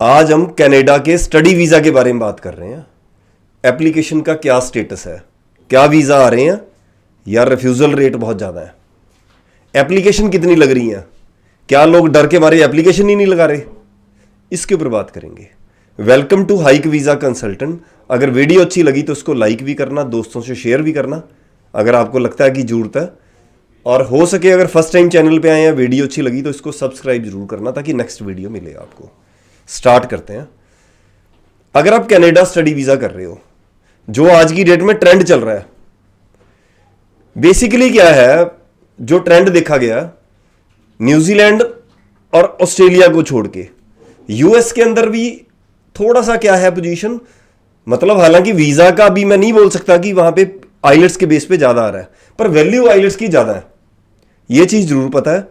आज हम कनाडा के स्टडी वीज़ा के बारे में बात कर रहे हैं। एप्लीकेशन का क्या स्टेटस है, क्या वीज़ा आ रहे हैं या रिफ्यूज़ल रेट बहुत ज़्यादा है, एप्लीकेशन कितनी लग रही हैं, क्या लोग डर के मारे एप्लीकेशन ही नहीं लगा रहे, इसके ऊपर बात करेंगे। Welcome to Hike visa consultant. अगर वीडियो अच्छी लगी तो उसको लाइक भी करना, दोस्तों से शेयर भी करना अगर आपको लगता है कि ज़रूरत है, और हो सके अगर फर्स्ट टाइम चैनल पे आए हैं, वीडियो अच्छी लगी तो इसको सब्सक्राइब जरूर करना ताकि नेक्स्ट वीडियो मिले आपको। स्टार्ट करते हैं। अगर आप कनाडा स्टडी वीज़ा कर रहे हो, जो आज की डेट में ट्रेंड चल रहा है, बेसिकली क्या है, जो ट्रेंड देखा गया न्यूजीलैंड और ऑस्ट्रेलिया को छोड़ के यूएस के अंदर भी थोड़ा सा क्या है पोजीशन, मतलब हालांकि वीज़ा का भी मैं नहीं बोल सकता कि वहां पे आइलेट्स के बेस पे ज़्यादा आ रहा है, पर वैल्यू आइलेट्स की ज़्यादा है। ये चीज़ जरूर पता है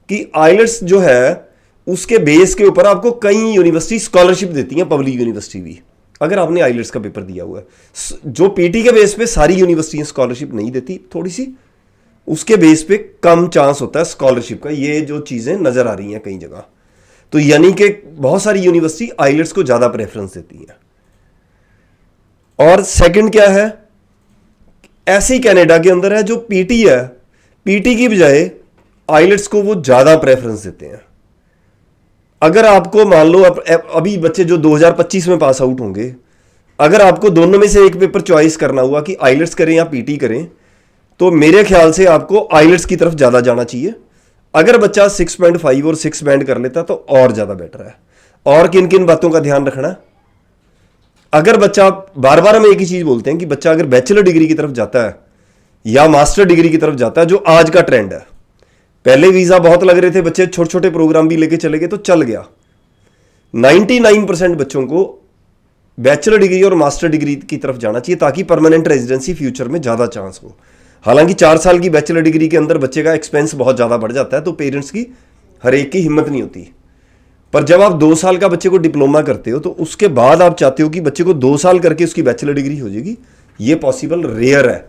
कि आइलेट्स जो है उसके बेस के ऊपर आपको कई यूनिवर्सिटी स्कॉलरशिप देती हैं, पब्लिक यूनिवर्सिटी भी, अगर आपने आइलेट्स का पेपर दिया हुआ है। जो पीटी के बेस पे सारी यूनिवर्सिटियां स्कॉलरशिप नहीं देती, थोड़ी सी उसके बेस पे कम चांस होता है स्कॉलरशिप का। ये जो चीज़ें नज़र आ रही हैं कई जगह, तो यानी कि बहुत सारी यूनिवर्सिटी आइलेट्स को ज़्यादा प्रेफरेंस देती हैं। और सेकंड क्या है, ऐसे ही कनाडा के अंदर है जो पीटी है, पीटी की बजाय आइलेट्स को वो ज़्यादा प्रेफरेंस देते हैं। अगर आपको मान लो अभी बच्चे जो 2025 में पास आउट होंगे, अगर आपको दोनों में से एक पेपर चॉइस करना हुआ कि आइलेट्स करें या पीटी करें, तो मेरे ख्याल से आपको आइलेट्स की तरफ ज़्यादा जाना चाहिए। अगर बच्चा 6.5 और 6 बैंड कर लेता तो और ज़्यादा बेटर है। और किन किन बातों का ध्यान रखना, अगर बच्चा, बार बार हम एक ही चीज़ बोलते हैं कि बच्चा अगर बैचलर डिग्री की तरफ जाता है या मास्टर डिग्री की तरफ जाता है, जो आज का ट्रेंड है, पहले वीज़ा बहुत लग रहे थे, बच्चे छोटे छोटे प्रोग्राम भी लेके चले गए तो चल गया। 99% बच्चों को बैचलर डिग्री और मास्टर डिग्री की तरफ जाना चाहिए ताकि परमानेंट रेजिडेंसी फ्यूचर में ज़्यादा चांस हो। हालांकि 4 साल की बैचलर डिग्री के अंदर बच्चे का एक्सपेंस बहुत ज़्यादा बढ़ जाता है, तो पेरेंट्स की हर एक की हिम्मत नहीं होती। पर जब आप 2 साल का बच्चे को डिप्लोमा करते हो तो उसके बाद आप चाहते हो कि बच्चे को 2 साल करके उसकी बैचलर डिग्री हो जाएगी। ये पॉसिबल रेयर है,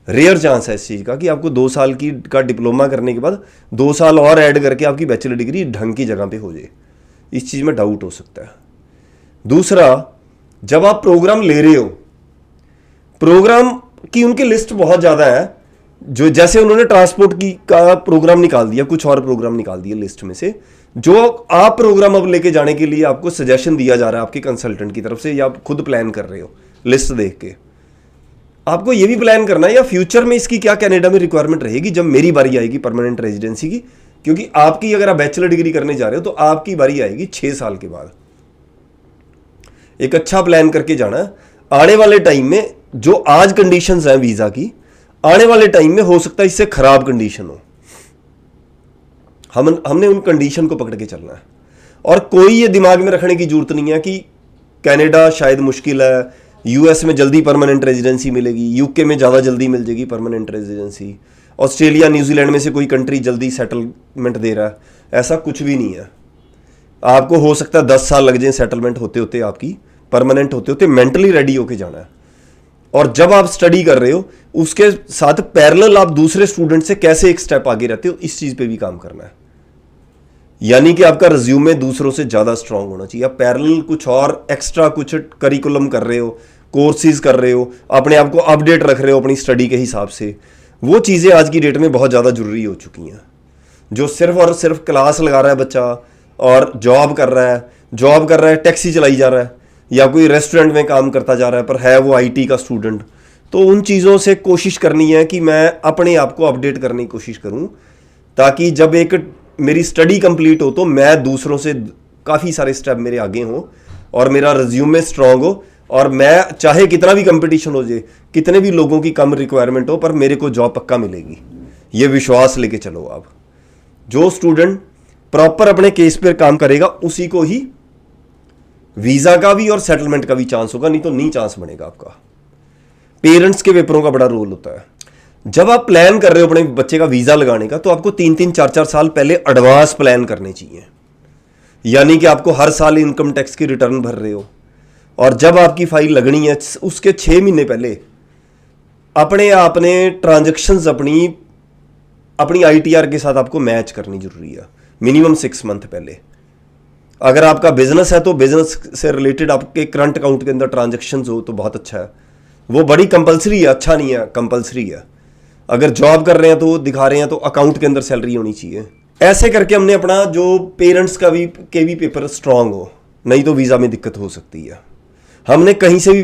रेयर चांस है इस चीज़ का कि आपको 2 साल की का डिप्लोमा करने के बाद 2 साल और ऐड करके आपकी बैचलर डिग्री ढंग की जगह पे हो जाए। इस चीज़ में डाउट हो सकता है। दूसरा, जब आप प्रोग्राम ले रहे हो, प्रोग्राम की उनकी लिस्ट बहुत ज़्यादा है। जो जैसे उन्होंने ट्रांसपोर्ट की का प्रोग्राम निकाल दिया, कुछ और प्रोग्राम निकाल दिए लिस्ट में से, जो आप प्रोग्राम अब लेके जाने के लिए आपको सजेशन दिया जा रहा है आपके कंसल्टेंट की तरफ से, या आप खुद प्लान कर रहे हो लिस्ट देख के। आपको ये भी प्लान करना है या फ्यूचर में इसकी क्या कनाडा में रिक्वायरमेंट रहेगी जब मेरी बारी आएगी परमानेंट रेजिडेंसी की, क्योंकि आपकी अगर आप बैचलर डिग्री करने जा रहे हो तो आपकी बारी आएगी 6 साल के बाद। एक अच्छा प्लान करके जाना है। आने वाले टाइम में जो आज कंडीशंस हैं वीज़ा की, आने वाले टाइम में हो सकता है इससे खराब कंडीशन हो। हमने उन कंडीशन को पकड़ के चलना है। और कोई ये दिमाग में रखने की जरूरत नहीं है कि कनाडा शायद मुश्किल है, यूएस में जल्दी परमानेंट रेजिडेंसी मिलेगी, यूके में ज़्यादा जल्दी मिल जाएगी परमानेंट रेजिडेंसी, ऑस्ट्रेलिया न्यूजीलैंड में से कोई कंट्री जल्दी सेटलमेंट दे रहा है, ऐसा कुछ भी नहीं है। आपको हो सकता है 10 साल लग जाए सेटलमेंट होते होते, आपकी परमानेंट होते होते। मेंटली रेडी होके जाना है। और जब आप स्टडी कर रहे हो उसके साथ पैरेलल आप दूसरे स्टूडेंट से कैसे एक स्टेप आगे रहते हो, इस चीज़ पर भी काम करना है। यानी कि आपका रिज्यूमे दूसरों से ज़्यादा स्ट्रांग होना चाहिए। आप पैरेलल कुछ और एक्स्ट्रा कुछ करिकुलम कर रहे हो, कोर्सेज कर रहे हो, अपने आप को अपडेट रख रहे हो अपनी स्टडी के हिसाब से, वो चीज़ें आज की डेट में बहुत ज़्यादा ज़रूरी हो चुकी हैं। जो सिर्फ और सिर्फ क्लास लगा रहा है बच्चा और जॉब कर रहा है, टैक्सी चलाई जा रहा है या कोई रेस्टोरेंट में काम करता जा रहा है, पर है वो आईटी का स्टूडेंट, तो उन चीज़ों से कोशिश करनी है कि मैं अपने आप को अपडेट करने की कोशिश करूँ, ताकि जब एक मेरी स्टडी कंप्लीट हो तो मैं दूसरों से काफ़ी सारे स्टेप मेरे आगे हों और मेरा रिज्यूमे स्ट्रांग हो, और मैं चाहे कितना भी कंपटीशन हो जाए, कितने भी लोगों की कम रिक्वायरमेंट हो, पर मेरे को जॉब पक्का मिलेगी। ये विश्वास लेके चलो आप। जो स्टूडेंट प्रॉपर अपने केस पर काम करेगा उसी को ही वीज़ा का भी और सेटलमेंट का भी चांस होगा, नहीं तो नहीं चांस बनेगा आपका। पेरेंट्स के पेपरों का बड़ा रोल होता है। जब आप प्लान कर रहे हो अपने बच्चे का वीज़ा लगाने का, तो आपको 3-3, 4-4 साल पहले एडवांस प्लान करने चाहिए। यानी कि आपको हर साल इनकम टैक्स की रिटर्न भर रहे हो, और जब आपकी फाइल लगनी है उसके 6 महीने पहले अपने आपने ट्रांजैक्शंस अपनी आईटीआर के साथ आपको मैच करनी जरूरी है, मिनिमम 6 मंथ पहले। अगर आपका बिजनेस है तो बिजनेस से रिलेटेड आपके करंट अकाउंट के अंदर ट्रांजैक्शंस हो तो बहुत अच्छा है, वो बड़ी कंपलसरी है, अच्छा नहीं है, कंपलसरी है। अगर जॉब कर रहे हैं तो दिखा रहे हैं तो अकाउंट के अंदर सैलरी होनी चाहिए। ऐसे करके हमने अपना जो पेरेंट्स का भी के भी पेपर स्ट्रांग हो, नहीं तो वीज़ा में दिक्कत हो सकती है। हमने कहीं से भी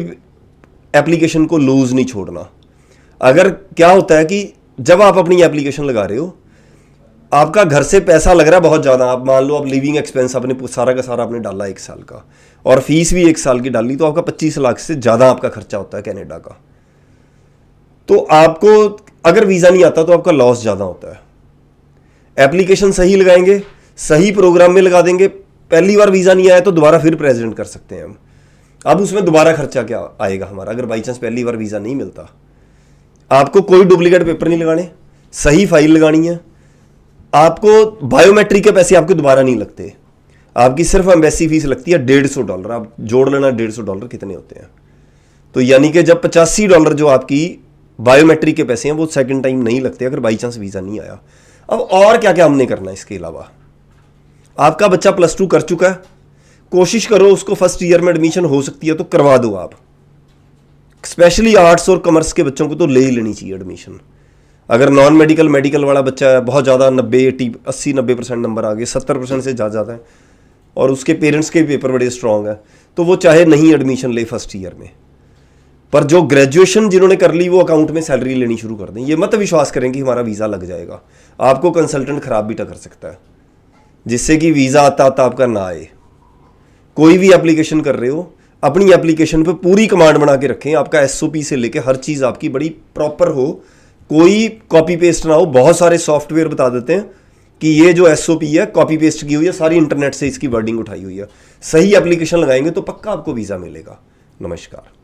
एप्लीकेशन को लूज नहीं छोड़ना। अगर क्या होता है कि जब आप अपनी एप्लीकेशन लगा रहे हो, आपका घर से पैसा लग रहा है बहुत ज़्यादा, आप मान लो आप लिविंग एक्सपेंस अपने सारा का सारा आपने डाला 1 साल का, और फीस भी 1 साल की डाली, तो आपका 25 लाख से ज़्यादा आपका खर्चा होता है कनाडा का। तो आपको अगर वीज़ा नहीं आता तो आपका लॉस ज़्यादा होता है। एप्लीकेशन सही लगाएंगे, सही प्रोग्राम में लगा देंगे, पहली बार वीज़ा नहीं आया तो दोबारा फिर प्रेजेंट कर सकते हैं हम। अब उसमें दोबारा खर्चा क्या आएगा हमारा, अगर बाई चांस पहली बार वीज़ा नहीं मिलता। आपको कोई डुप्लीकेट पेपर नहीं लगाने, सही फाइल लगानी है। आपको बायोमेट्रिक के पैसे आपको दोबारा नहीं लगते, आपकी सिर्फ एम्बेसी फीस लगती है $150। आप जोड़ लेना $150 कितने होते हैं। तो यानी कि जब $85 जो आपकी बायोमेट्रिक के पैसे हैं वो सेकंड टाइम नहीं लगते अगर बाई चांस वीज़ा नहीं आया। अब और क्या क्या हमने करना है इसके अलावा। आपका बच्चा +2 कर चुका है, कोशिश करो उसको फर्स्ट ईयर में एडमिशन हो सकती है तो करवा दो आप। स्पेशली आर्ट्स और कॉमर्स के बच्चों को तो ले ही लेनी चाहिए एडमिशन। अगर नॉन मेडिकल मेडिकल वाला बच्चा है, बहुत ज़्यादा 80-90% नंबर आ गए, 70% से ज़्यादा है, और उसके पेरेंट्स के पेपर बड़े स्ट्रॉन्ग है, तो वो चाहे नहीं एडमिशन ले फर्स्ट ईयर में। पर जो ग्रेजुएशन जिन्होंने कर ली वो अकाउंट में सैलरी लेनी शुरू कर दें। ये मत विश्वास करें कि हमारा वीज़ा लग जाएगा, आपको कंसल्टेंट ख़राब भी कर सकता है, जिससे कि वीज़ा आता आता आपका ना आए। कोई भी एप्लीकेशन कर रहे हो, अपनी एप्लीकेशन पे पूरी कमांड बना के रखें, आपका SOP से लेके हर चीज़ आपकी बड़ी प्रॉपर हो, कोई कॉपी पेस्ट ना हो। बहुत सारे सॉफ्टवेयर बता देते हैं कि ये जो SOP है कॉपी पेस्ट की हुई है, सारी इंटरनेट से इसकी वर्डिंग उठाई हुई है। सही एप्लीकेशन लगाएंगे तो पक्का आपको वीज़ा मिलेगा। नमस्कार।